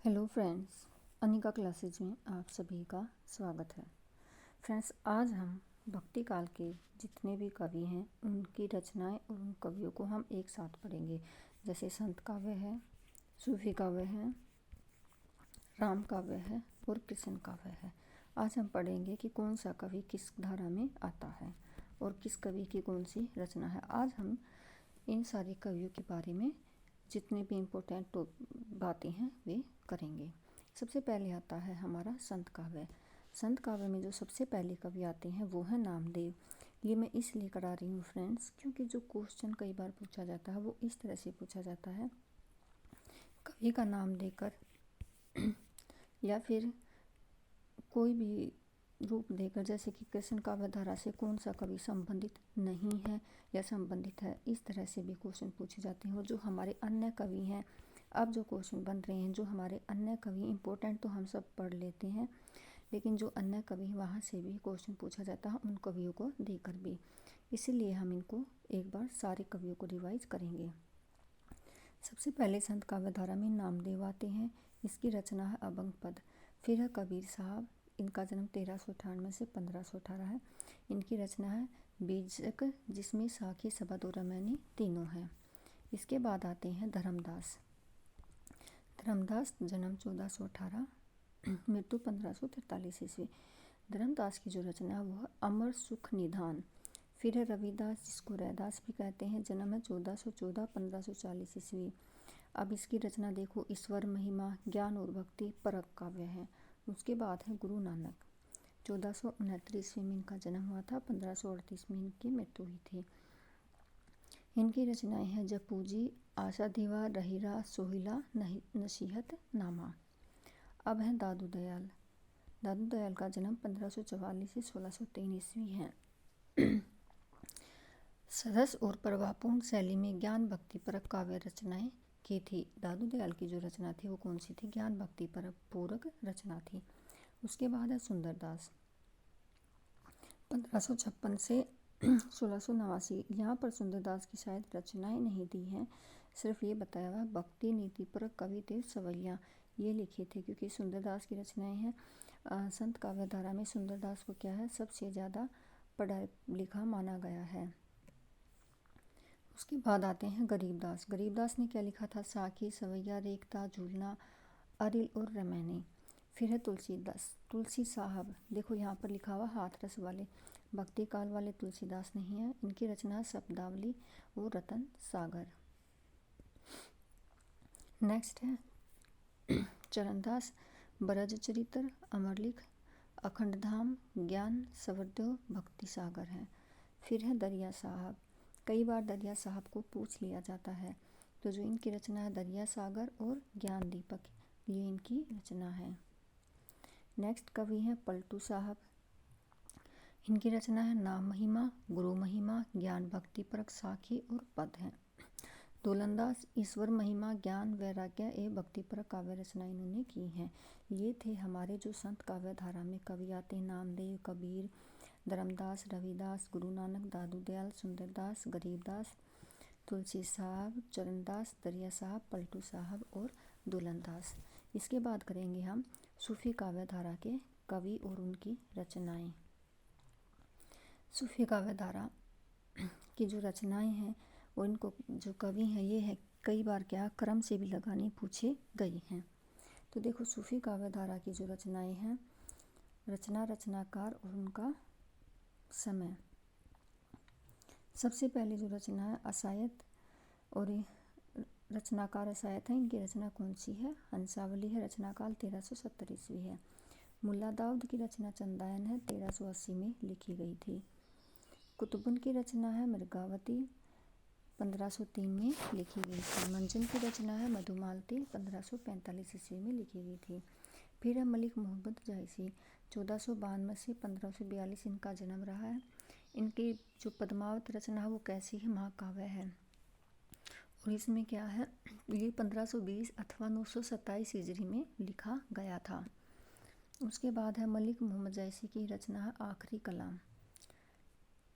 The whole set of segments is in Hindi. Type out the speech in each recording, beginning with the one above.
हेलो फ्रेंड्स, अनिका क्लासेज में आप सभी का स्वागत है। फ्रेंड्स, आज हम भक्ति काल के जितने भी कवि हैं उनकी रचनाएं और उन कवियों को हम एक साथ पढ़ेंगे। जैसे संत काव्य है, सूफी काव्य है, राम काव्य है और कृष्ण काव्य है। आज हम पढ़ेंगे कि कौन सा कवि किस धारा में आता है और किस कवि की कौन सी रचना है। आज हम इन सारे कवियों के बारे में जितने भी इम्पोर्टेंट बातें हैं वे करेंगे। सबसे पहले आता है हमारा संत काव्य। संत काव्य में जो सबसे पहले कवि आते हैं वो है नामदेव। ये मैं इसलिए करा रही हूँ फ्रेंड्स, क्योंकि जो क्वेश्चन कई बार पूछा जाता है वो इस तरह से पूछा जाता है, कवि का नाम देकर या फिर कोई भी रूप देकर, जैसे कि कृष्ण काव्य धारा से कौन सा कवि संबंधित नहीं है या संबंधित है, इस तरह से भी क्वेश्चन पूछे जाते हैं। और जो हमारे अन्य कवि हैं, अब जो क्वेश्चन बन रहे हैं, जो हमारे अन्य कवि इम्पोर्टेंट तो हम सब पढ़ लेते हैं, लेकिन जो अन्य कवि वहाँ से भी क्वेश्चन पूछा जाता है उन कवियों को देकर भी। इसीलिए हम इनको एक बार सारे कवियों को रिवाइज करेंगे। सबसे पहले संत काव्य धारा में नामदेव आते हैं। इसकी रचना है अभंग पद। फिर है कबीर साहब। इनका जन्म 1398 से 1518 है। इनकी रचना है बीजक, जिसमें साखी, सबद और रमैनी तीनों हैं। इसके बाद आते हैं धर्मदास। धर्मदास जन्म 1418, मृत्यु 1543 ईस्वी। धर्मदास की जो रचना है वो है अमर सुख निधान। फिर है रविदास, जिसको रैदास भी कहते हैं, जन्म है 1414 1540 ईस्वी। अब इसकी रचना देखो, ईश्वर महिमा, ज्ञान और भक्ति परक काव्य है। उसके बाद है गुरु नानक। 1469 ईस्वी में इनका जन्म हुआ था, 1538 में इनकी मृत्यु हुई थी। इनकी रचनाएं हैं जपूजी, आशा दीवा, रहीरा, सोहिला, नसीहत नामा। अब है दादू दयाल। दादू दयाल का जन्म 1544 से 1603 ईस्वी है। सरस और प्रभावपूर्ण शैली में ज्ञान भक्ति परक काव्य रचनाएं की थी। दादू दयाल की जो रचना थी वो कौन सी थी? ज्ञान भक्ति परक पूरक रचना थी। उसके बाद है सुंदरदास, 1556 से 1689। यहाँ पर सुंदरदास की शायद रचनाएं नहीं दी हैं, सिर्फ ये बताया हुआ भक्ति नीति परक कवि थे सवैया, ये लिखे थे। क्योंकि सुंदरदास की रचनाएं हैं संत काव्य धारा में सुंदरदास को क्या है, सबसे ज़्यादा पढ़ा लिखा माना गया है। उसके बाद आते हैं गरीबदास। गरीबदास ने क्या लिखा था? साखी, सवैया, रेखता, झूलना, अरिल और रमैनी। फिर है तुलसीदास। तुलसी साहब, देखो यहाँ पर लिखा हुआ हाथरस वाले, भक्ति काल वाले तुलसीदास नहीं है। इनकी रचना है शब्दावली और रतन सागर। नेक्स्ट है चरणदास। ब्रज चरित्र, अमरलिख, अखंडधाम, ज्ञान, सवरदेव, भक्ति सागर है। फिर है दरिया साहब। कई बार दरिया साहब को पूछ लिया जाता है, तो जो इनकी रचना है दरिया सागर और ज्ञान दीपक, ये इनकी रचना है। नेक्स्ट कवि हैं पलटू साहब। इनकी रचना है नाम महिमा, गुरु महिमा, ज्ञान भक्ति परक, साखी और पद हैं। दोलंदास, ईश्वर महिमा, ज्ञान, वैराग्य एवं भक्ति परक काव्य रचना इन्होंने की हैं। ये थे हमारे जो संत काव्य धारा में कवि आते हैं, नामदेव, कबीर, धर्मदास, रविदास, गुरु नानक, दादू दयाल, सुंदरदास, गरीबदास, तुलसी साहब, चरणदास, दरिया साहब, पलटू साहब और दुलंदास। इसके बाद करेंगे हम सूफी काव्य धारा के कवि और उनकी रचनाएं। सूफी काव्य धारा की जो रचनाएं हैं और इनको जो कवि हैं, ये है कई बार क्या क्रम से भी लगानी पूछी गई हैं। तो देखो सूफी काव्य धारा की जो रचनाएं हैं, रचना, रचनाकार और उनका समय। सबसे पहले जो रचना है असायत और रचनाकार असायत है। इनकी रचना कौन सी है? हंसावली है। रचनाकाल 1370 ईस्वी है। मुल्ला दाऊद की रचना चंदायन है, 1380 में लिखी गई थी। कुतुबुन की रचना है मृगावती, 1503 में लिखी गई थी। मंजन की रचना है मधुमालती, 1545 ईस्वी में लिखी गई थी। फिर है मलिक मोहम्मद जायसी, 1452 से 1542 इनका जन्म रहा है। इनकी जो पद्मावत रचना है वो कैसी है? महाकाव्य है। और इसमें क्या है, ये 1520 अथवा 927 हिजरी में लिखा गया था। उसके बाद है मलिक मोहम्मद जायसी की रचना है आखिरी कलाम।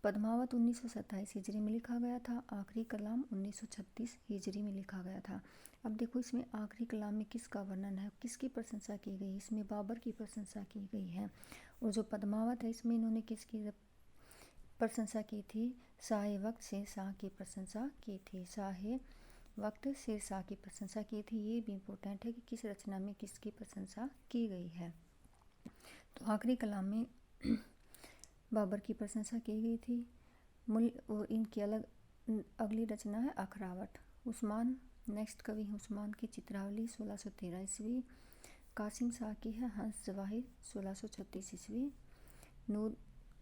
पद्मावत 1927 हिजरी में लिखा गया था। आखिरी कलाम 1936 हिजरी में लिखा गया था। अब देखो इसमें आखिरी कलाम में किसका वर्णन है, किसकी प्रशंसा की गई, इसमें बाबर की प्रशंसा की गई है। और जो पद्मावत है इसमें इन्होंने किसकी प्रशंसा की थी, शाह वक्त शेर शाह की प्रशंसा की थी। शाह वक्त शेर शाह की प्रशंसा की थी। ये भी इम्पोर्टेंट है कि किस रचना में किसकी प्रशंसा की गई है। तो आखिरी कलाम में बाबर की प्रशंसा की गई थी। और इनकी अगली रचना है अखरावट। उस्मान, नेक्स्ट कवि है उस्मान की चित्रावली 1613 ईस्वी। कासिम शाह की है हंस जवाहिर 1636 ईस्वी। नूर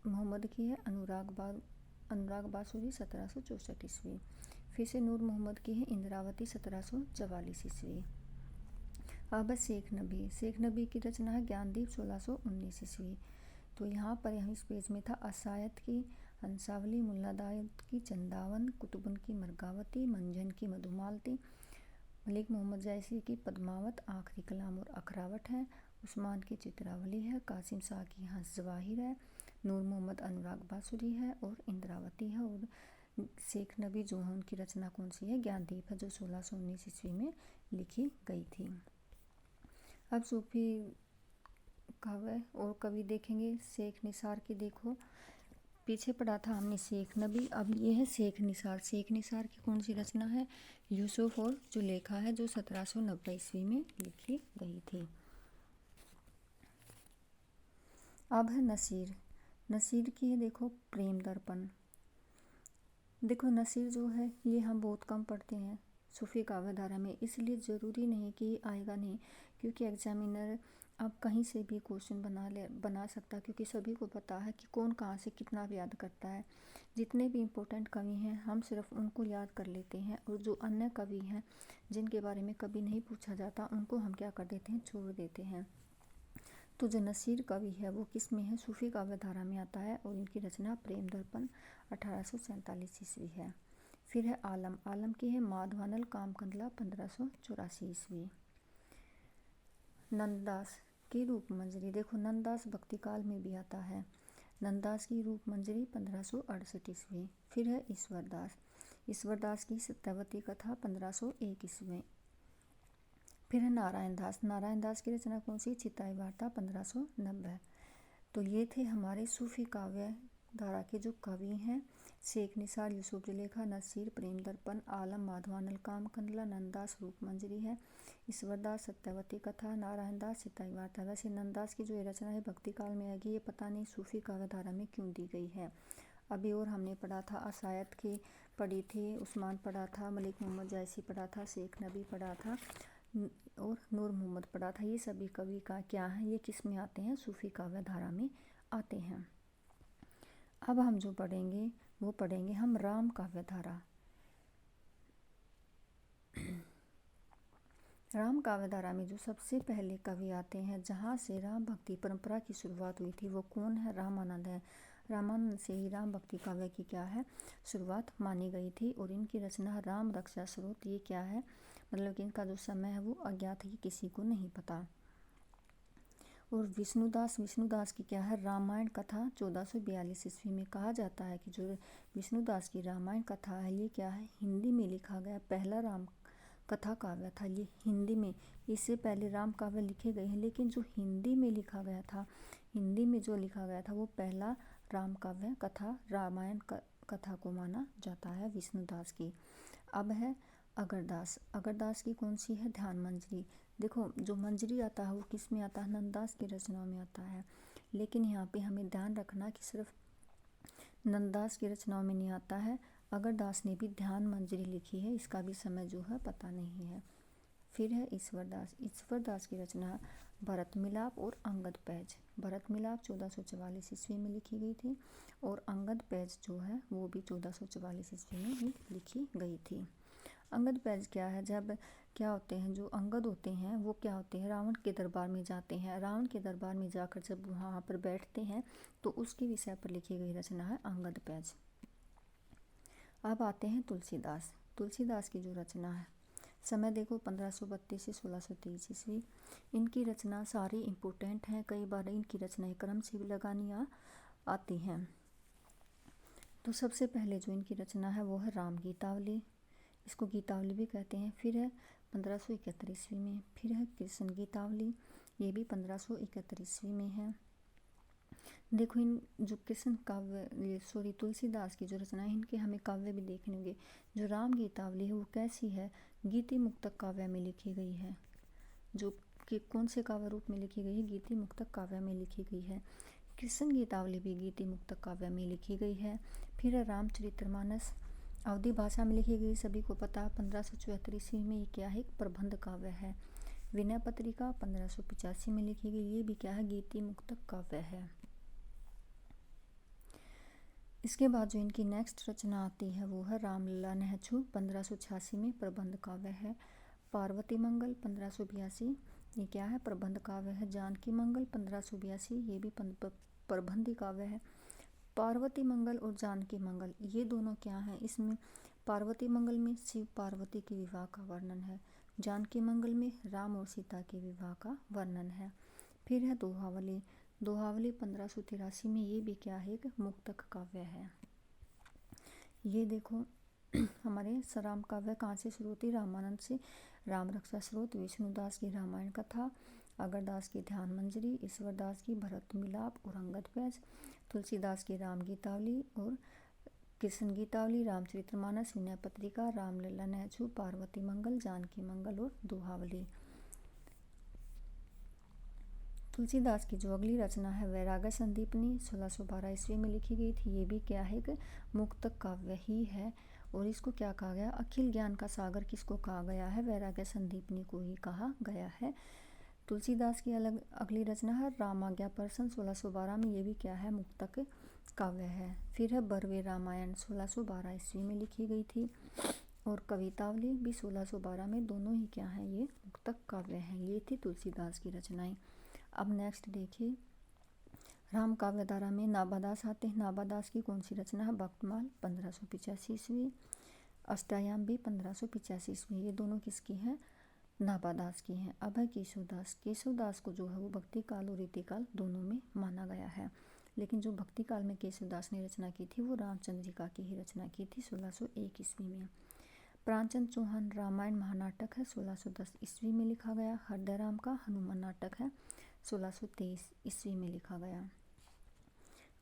मोहम्मद की है अनुराग बासुरी 1764 ईस्वी। फिर से नूर मोहम्मद की है इंद्रावती 1744 ईस्वी। अब शेख नबी की रचना है ज्ञानदीप 1619 ईस्वी। तो यहाँ पर इस पेज में था असायत की हंसावली, मुल्लादायत की चंदावन, कुतुबन की मरगावती, मंजन की मधुमालती, मलिक मोहम्मद जैसी की पद्मावत, आखिरी कलाम और अखरावट है। उस्मान की चित्रावली है, कासिम शाह की हंस जवाहिर है, नूर मोहम्मद अनुराग बासुरी है और इंद्रावती है। और शेख नबी जो है उनकी रचना कौन सी है, ज्ञानदीप है, जो 1619 ईस्वी में लिखी गई थी। अब सूफी काव्य और कवि देखेंगे। शेख निसार की देखो, पीछे पढ़ा था हमने शेख नबी, अब ये है शेख निसार। शेख निसार की कौन सी रचना है, यूसुफ और जुलेखा है, जो 1790 ईस्वी में लिखी गई थी। अब है नसीर की है देखो प्रेम दर्पण। देखो नसीर जो है ये हम बहुत कम पढ़ते हैं सूफी काव्य धारा में, इसलिए ज़रूरी नहीं कि आएगा नहीं, क्योंकि एग्जामिनर अब कहीं से भी क्वेश्चन बना सकता है, क्योंकि सभी को पता है कि कौन कहाँ से कितना याद करता है। जितने भी इम्पोर्टेंट कवि हैं हम सिर्फ उनको याद कर लेते हैं, और जो अन्य कवि हैं जिनके बारे में कभी नहीं पूछा जाता उनको हम क्या कर देते हैं, छोड़ देते हैं। तो जो नसीर कवि है वो किस में है, सूफी काव्य धारा में आता है, और इनकी रचना प्रेम दर्पण 1847 ईस्वी है। फिर है आलम की है माधवानल कामकंदला 1584 ईस्वी। नंददास की रूप मंजरी, देखो नंददास भक्ति काल में भी आता है। नंददास की रूप मंजरी 1568 ईस्वी। फिर है ईश्वरदास की सत्यवती कथा 1501 ईस्वी। फिर है नारायण दास की रचना कौन सी, चिताई वार्ता 1590। तो ये थे हमारे सूफी काव्य धारा के जो कवि हैं, शेख निसार, यूसुफ जुलेखा, नसीर, प्रेम दर्पण, आलम, माधवानल कामकंदला, नंददास रूप मंजरी है, ईश्वरदास सत्यवती कथा, नारायण दास चिताई वार्ता। वैसे नंददास की जो ये रचना है भक्ति काल में आएगी, ये पता नहीं सूफी काव्य धारा में क्यों दी गई है। अभी और हमने पढ़ा था असायत की पढ़ी थी, उस्मान पढ़ा था, मलिक मोहम्मद जैसी पढ़ा था, शेख नबी पढ़ा था और नूर मोहम्मद पढ़ा था। ये सभी कवि का क्या है, ये किस में आते हैं, सूफी काव्य धारा में आते हैं। अब हम जो पढ़ेंगे वो पढ़ेंगे हम राम काव्य धारा। राम काव्य धारा में जो सबसे पहले कवि आते हैं, जहाँ से राम भक्ति परंपरा की शुरुआत हुई थी, वो कौन है, रामानंद है। रामानंद से ही राम भक्ति काव्य की क्या है, शुरुआत मानी गई थी। और इनकी रचना राम रक्षा स्रोत, ये क्या है, मतलब कि इनका जो समय है वो अज्ञात है, किसी को नहीं पता। और विष्णुदास की क्या है, रामायण कथा 1442 ईस्वी में। कहा जाता है कि जो विष्णुदास की रामायण कथा है ये क्या है, हिंदी में लिखा गया पहला राम कथा काव्य था ये हिंदी में। इससे पहले राम काव्य लिखे गए हैं, लेकिन जो हिंदी में लिखा गया था, हिंदी में जो लिखा गया था वो पहला राम काव्य कथा रामायण कथा को माना जाता है विष्णुदास की। अब है अगरदास की कौन सी है, ध्यान मंजरी। देखो जो मंजरी आता है वो किस में आता है, नंददास की रचनाओं में आता है, लेकिन यहाँ पे हमें ध्यान रखना कि सिर्फ नंददास की रचनाओं में नहीं आता है, अगरदास ने भी ध्यान मंजरी लिखी है, इसका भी समय जो है पता नहीं है। फिर है ईश्वरदास की रचना भरत मिलाप और अंगद पैज। भरत मिलाप 1444 ईस्वी में लिखी गई थी, और अंगद पैज जो है वो भी 1444 ईस्वी में ही लिखी गई थी। अंगद पैज क्या है, जब क्या होते हैं, जो अंगद होते हैं वो क्या होते हैं, रावण के दरबार में जाते हैं। रावण के दरबार में जाकर जब वहाँ पर बैठते हैं तो उसके विषय पर लिखी गई रचना है अंगद पैज। अब आते हैं तुलसीदास की जो रचना है, समय देखो 1532 से 1623 ईस्वी। इनकी रचना सारी इम्पोर्टेंट हैं, कई बार इनकी रचनाएं क्रम से भी लगानी आती हैं। तो सबसे पहले जो इनकी रचना है वो है राम गीतावली, इसको गीतावली भी कहते हैं। फिर है 1571 ईस्वी में। फिर है कृष्ण गीतावली, ये भी 1571 ईस्वी में है। देखो इन जो कृष्ण काव्य, ये सॉरी तुलसीदास की जो रचना है, इनके हमें काव्य भी देखने होंगे। जो राम गीतावली है वो कैसी है, गीति मुक्तक काव्य में लिखी गई है। जो कि कौन से काव्य रूप में लिखी गई है, गीति मुक्तक काव्य में लिखी गई है। कृष्ण गीतावली भी गीति मुक्तक काव्य में लिखी गई है। फिर है रामचरितमानस, अवधी भाषा में लिखी गई, सभी को पता है 1574 ईस्वी में। ये क्या है, एक प्रबंध काव्य है। विनय पत्रिका 1585 में लिखी गई, ये भी क्या है, गीति मुक्तक काव्य है। इसके बाद जो इनकी नेक्स्ट रचना आती है वो है रामलला नहछू, 1586 में प्रबंध काव्य है। पार्वती मंगल 1582, ये क्या है, प्रबंध काव्य है। जानकी मंगल 1582, ये भी प्रबंधी काव्य है। पार्वती मंगल और जानकी मंगल ये दोनों क्या हैं, इसमें पार्वती मंगल में शिव पार्वती के विवाह का वर्णन है, जानकी मंगल में राम और सीता के विवाह का वर्णन है। फिर है दोहावली, दोहावली 1583 में, ये भी क्या है, एक मुक्तक काव्य है। ये देखो हमारे राम काव्य कहाँ से शुरू होती, रामानंद से। राम रक्षा स्रोत, विष्णुदास की रामायण कथा, अगरदास की ध्यान मंजरी, ईश्वरदास की भरत मिलाप और अंगद पैज, तुलसीदास की राम गीतावली और कृष्ण गीतावली, रामचरितमानस, विनय पत्रिका, रामलला नहछू, पार्वती मंगल, जानकी मंगल और दोहावली। तुलसीदास की जो अगली रचना है वैराग्य संदीपनी, 1612 ईस्वी में लिखी गई थी, ये भी क्या है, एक मुक्तक काव्य ही है। और इसको क्या कहा गया, अखिल ज्ञान का सागर किसको कहा गया है, वैराग्य संदीपनी को ही कहा गया है। तुलसीदास की अलग अगली रचना है रामाज्ञा पर्सन, 1612 में, ये भी क्या है, मुक्तक काव्य है। फिर है बरवे रामायण, 1612 ईस्वी में लिखी गई थी। और कवितावली भी 1612 में, दोनों ही क्या हैं, ये मुक्तक काव्य हैं। ये थी तुलसीदास की रचनाएं। अब नेक्स्ट देखिए, राम काव्य धारा में नाभादास आते हैं। नाभादास की कौन सी रचना है, भक्तमाल 1585 ईस्वी, अष्टायाम भी 1585 ईस्वी, ये दोनों किसकी हैं, नाभादास की हैं। अब है केशवदास, केशवदास को जो है वो भक्ति काल और रीति काल दोनों में माना गया है, लेकिन जो भक्ति काल में केशवदास ने रचना की थी वो रामचंद्रिका की ही रचना की थी 1601 ईस्वी में। प्राणचंद चौहान रामायण महानाटक है, 1610 ईस्वी में लिखा गया। हृदयराम का हनुमान नाटक है, 1623 ईस्वी में लिखा गया।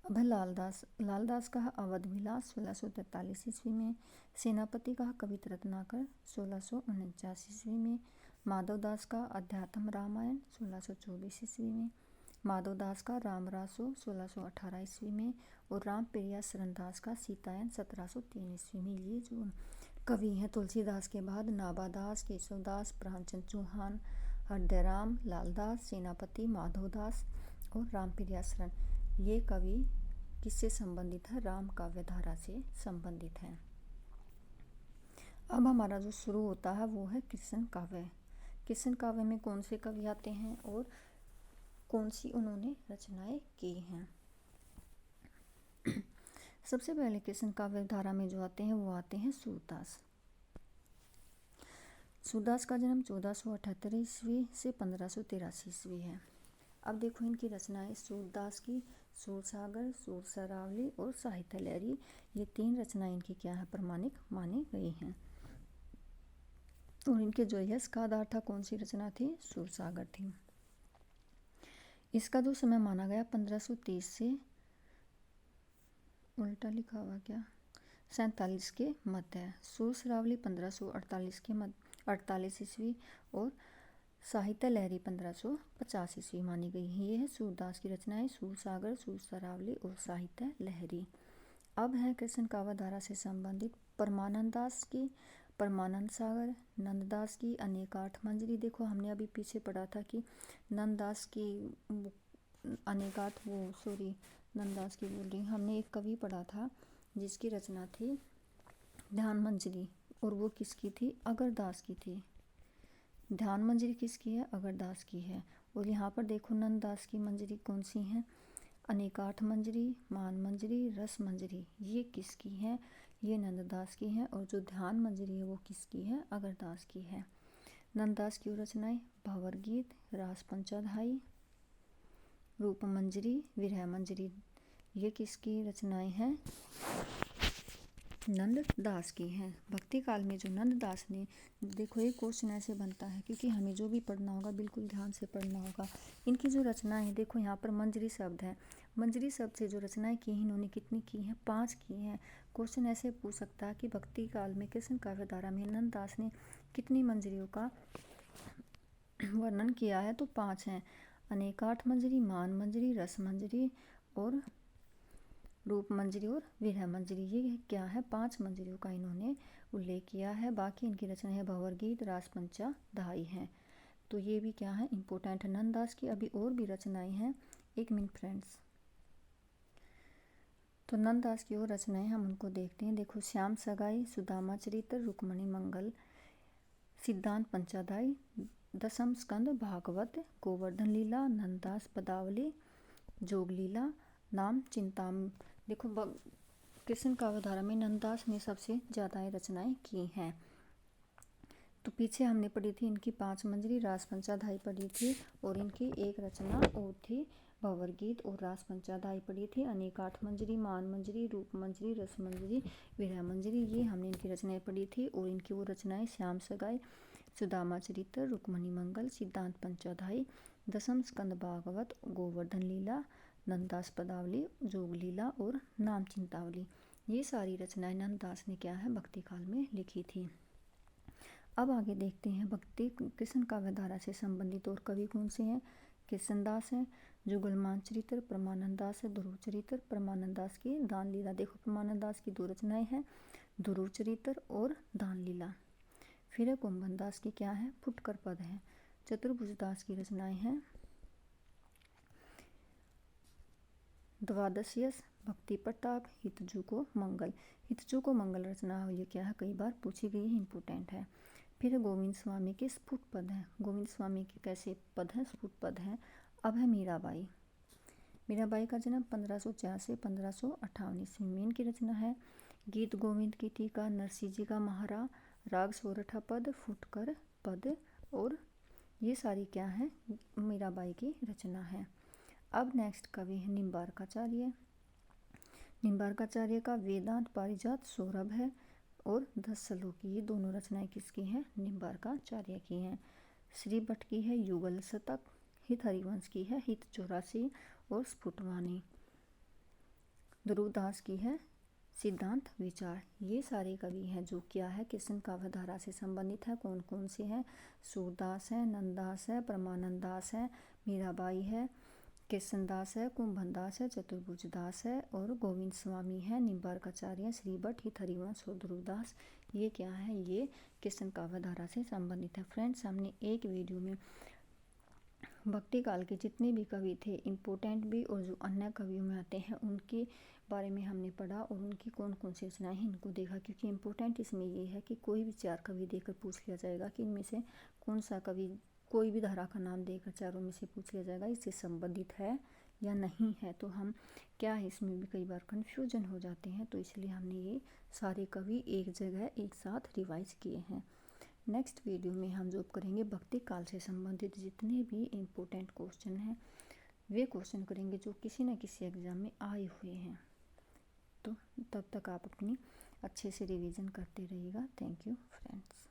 अब है लालदास, लालदास का अवध विलास 1643 ईस्वी में। सेनापति का कवित रत्नाकर 1649 ईस्वी में। माधवदास का अध्यात्म रामायण 1624 ईस्वी में। माधवदास का रामरासो 1618 ईस्वी में। और राम प्रिया शरणदास का सीतायन 1703 ईस्वी में। ये जो कवि हैं तुलसीदास के बाद नाभादास, केशवदास, प्राणचंद चौहान, हृदयराम, लालदास, सेनापति, माधवदास और रामप्रिया शरण, ये कवि किससे संबंधित है, राम काव्य धारा से संबंधित है। अब हमारा जो शुरू होता है वो है कृष्ण काव्य। कृष्ण काव्य में कौन से कवि आते हैं और कौन सी उन्होंने रचनाएं की हैं। सबसे पहले कृष्ण काव्य धारा में जो आते हैं वो आते हैं सूरदास। सूरदास का जन्म 1478 ईस्वी से 1583 ईस्वी है। अब देखो इनकी रचनाएं सूरदास की, सूरसागर, सूरसरावली और साहित्य लहरी, ये 3 रचनाएं इनकी क्या है, प्रमाणिक मानी गई हैं। और इनके जो यश का आधार था, कौन सी रचना थी, सूरसागर थी। इसका जो समय माना गया 1530 से, उल्टा लिखा हुआ क्या, 47 के मध्य है। सूरसरावली 1548 के मध्य 48 ईस्वी और साहित्य लहरी 1550 ईस्वी मानी गई है। ये है सूरदास की रचनाएं, सूरसागर, सूरसरावली और साहित्य लहरी। अब है कृष्ण काव्य धारा से संबंधित परमानंद दास की परमानंद सागर, नंददास की अनेकार्थ मंजरी। देखो हमने अभी पीछे पढ़ा था कि नंददास की अनेकार्थ, नंददास की बोल रही, हमने एक कवि पढ़ा था जिसकी रचना थी ध्यान मंजरी, और वो किसकी थी, अगरदास की थी। ध्यान मंजरी किसकी है, अगरदास की है। और यहाँ पर देखो नंददास की मंजरी कौन सी हैं, अनेकार्थ मंजरी, मान मंजरी, रस मंजरी, ये किसकी है, ये नंददास की है। और जो ध्यान मंजरी है वो किसकी है, अगरदास की है। नंददास की रचनाएं भंवर गीत, रास पंचाध्यायी, रूप मंजरी, विरह मंजरी, ये किसकी रचनाएं हैं, नंददास की हैं। भक्ति काल में जो नंददास ने, देखो ये क्वेश्चन ऐसे बनता है क्योंकि हमें जो भी पढ़ना होगा बिल्कुल ध्यान से पढ़ना होगा। इनकी जो रचनाएं हैं, देखो यहाँ पर मंजरी शब्द है, मंजरी शब्द से जो रचनाएं की हैं इन्होंने कितनी की हैं, 5 की हैं। क्वेश्चन ऐसे पूछ सकता है कि भक्ति काल में कृष्ण काव्य धारा में नंददास ने कितनी मंजरियों का वर्णन किया है, तो 5 हैं। अनेकार्थ मंजरी, मान मंजरी, रस मंजरी और रूप मंजरी और विरह मंजरी, ये क्या है, 5 मंजरियों का इन्होंने उल्लेख किया है। बाकी इनकी रचना है भंवर गीत, रासपंचा, दाई हैं। तो ये भी क्या है, इम्पोर्टेंट है नंददास की। अभी और भी रचनाएं हैं, 1 मिनट फ्रेंड्स। तो नंददास की और रचनाएं हम उनको देखते हैं। देखो, श्याम सगाई, सुदामा चरित्र, रुक्मणी मंगल, सिद्धांत पंचादाई, दशम स्कंद भागवत, गोवर्धन लीला, नंददास पदावली, जोग लीला, नाम चिंताम। देखो, कृष्ण काव्यधारा में नंददास ने सबसे ज़्यादा रचनाएं की हैं। तो पीछे हमने पढ़ी थी इनकी 5 मंजरी, रास पंचाधाई पढ़ी थी, और इनकी एक रचना और थी भंवर गीत और रास पंचाधाई पढ़ी थी। अनेकार्थ मंजरी, मान मंजरी, रूप मंजरी, रस मंजरी, विरह मंजरी, ये हमने इनकी रचनाएं पढ़ी थी। और इनकी वो रचनाएं श्याम सगाई, सुदामा चरित्र, रुक्मणी मंगल, सिद्धांत पंचाधाई, दशम स्कंद भागवत, गोवर्धन लीला, नंददास पदावली, जोग लीला और नाम चिंतावली, ये सारी रचनाएं नंददास ने क्या है, भक्ति काल में लिखी थी। अब आगे देखते हैं भक्ति कृष्ण काव्यधारा से संबंधित और कवि कौन से हैं। कृष्णदास हैं, जुगलमान चरित्र, परमानंद दास है, ध्रुव चरित्र, परमानंद दास की दान लीला। देखो, परमानंद दास की 2 रचनाएं हैं, ध्रुव चरित्र और दान लीला। फिर है कुंभन दास की क्या है, फुटकर पद है। चतुर्भुज दास की रचनाएं हैं द्वादशयस, भक्ति प्रताप, हितजू को मंगल। हितजू को मंगल रचना, ये क्या है, कई बार पूछी गई है, इंपोर्टेंट है। फिर गोविंद स्वामी के स्फुट पद हैं। गोविंद स्वामी के कैसे पद हैं, स्फुट पद हैं। अब है मीराबाई। मीराबाई का जन्म 1504 से 1558 ईस्वी में। इनकी रचना है गीत गोविंद की टीका, नरसिंह जी का महारा, राग सोरठा पद, फुटकर पद, और ये सारी क्या है, मीराबाई की रचना है। अब नेक्स्ट कवि है निम्बार्काचार्य। निम्बार्काचार्य का वेदांत पारिजात सौरभ है और 10 श्लोकी, ये दोनों रचनाएं किसकी हैं, निम्बार्काचार्य की हैं। श्री भट्ट की है युगल शतक, हित हरिवंश की है हित 84 और स्फुटवाणी। ध्रुवदास की है सिद्धांत विचार। ये सारे कवि हैं जो क्या है, कृष्ण काव्यधारा से संबंधित है। कौन कौन से हैं, सूरदास है, नंददास है, परमानंद दास है, मीराबाई है, कृष्णदास है, कुंभनदास है, चतुर्भुज दास है और गोविंद स्वामी है, निम्बार्काचार्य, श्री भट्ट, हित हरिवंश और ध्रुवदास। ये क्या है, ये कृष्ण काव्यधारा से संबंधित है। फ्रेंड्स, हमने एक वीडियो में भक्ति काल के जितने भी कवि थे, इम्पोर्टेंट भी और जो अन्य कवियों में आते हैं, उनके बारे में हमने पढ़ा और उनकी कौन कौन सी रचनाएं हैं इनको देखा। क्योंकि इम्पोर्टेंट इसमें ये है कि कोई भी 4 कवि देकर पूछ लिया जाएगा कि इनमें से कौन सा कवि, कोई भी धारा का नाम देकर चारों में से पूछ लिया जाएगा इससे संबंधित है या नहीं है। तो हम क्या है, इसमें भी कई बार कन्फ्यूजन हो जाते हैं, तो इसलिए हमने ये सारे कवि एक जगह एक साथ रिवाइज किए हैं। नेक्स्ट वीडियो में हम जॉब करेंगे भक्ति काल से संबंधित जितने भी इम्पोर्टेंट क्वेश्चन हैं, वे क्वेश्चन करेंगे जो किसी न किसी एग्ज़ाम में आए हुए हैं। तो तब तक आप अपनी अच्छे से रिवीजन करते रहिएगा। Thank you friends.